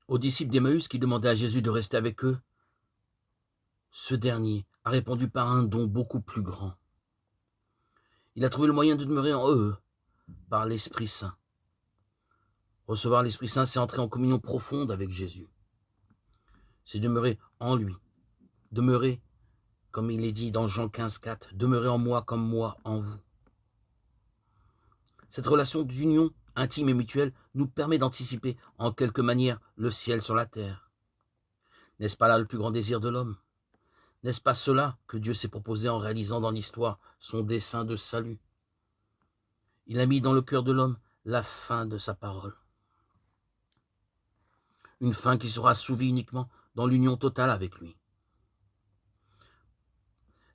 Aux disciples d'Emmaüs qui demandaient à Jésus de rester avec eux, ce dernier a répondu par un don beaucoup plus grand. Il a trouvé le moyen de demeurer en eux par l'Esprit Saint. Recevoir l'Esprit Saint, c'est entrer en communion profonde avec Jésus. C'est demeurer en lui. Demeurer, comme il est dit dans Jean 15,4, demeurez en moi comme moi en vous. Cette relation d'union intime et mutuelle nous permet d'anticiper en quelque manière le ciel sur la terre. N'est-ce pas là le plus grand désir de l'homme? N'est-ce pas cela que Dieu s'est proposé en réalisant dans l'histoire son dessein de salut? Il a mis dans le cœur de l'homme la fin de sa parole. Une fin qui sera assouvie uniquement dans l'union totale avec lui.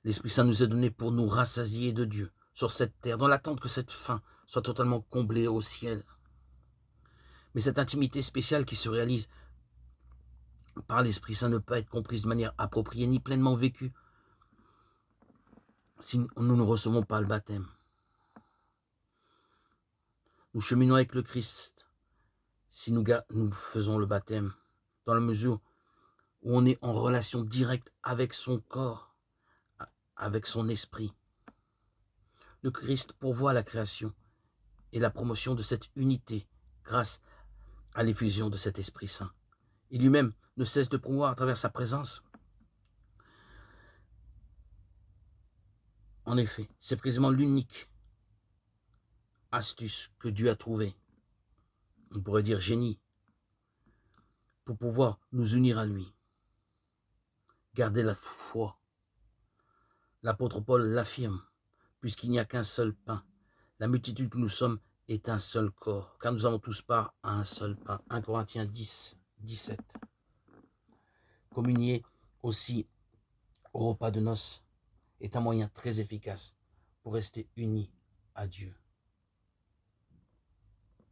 L'Esprit Saint nous est donné pour nous rassasier de Dieu sur cette terre, dans l'attente que cette fin soit totalement comblée au ciel. Mais cette intimité spéciale qui se réalise par l'Esprit Saint ne peut être comprise de manière appropriée ni pleinement vécue si nous ne recevons pas le baptême. Nous cheminons avec le Christ si nous faisons le baptême, dans la mesure où on est en relation directe avec son corps, avec son esprit. Le Christ pourvoit la création et la promotion de cette unité grâce à l'effusion de cet Esprit Saint. Il lui-même ne cesse de promouvoir à travers sa présence. En effet, c'est précisément l'unique astuce que Dieu a trouvée, on pourrait dire génie, pour pouvoir nous unir à lui. Garder la foi. L'apôtre Paul l'affirme, puisqu'il n'y a qu'un seul pain. La multitude que nous sommes est un seul corps, car nous avons tous part à un seul pain. 1 Corinthiens 10, 17. Communier aussi au repas de noces est un moyen très efficace pour rester unis à Dieu.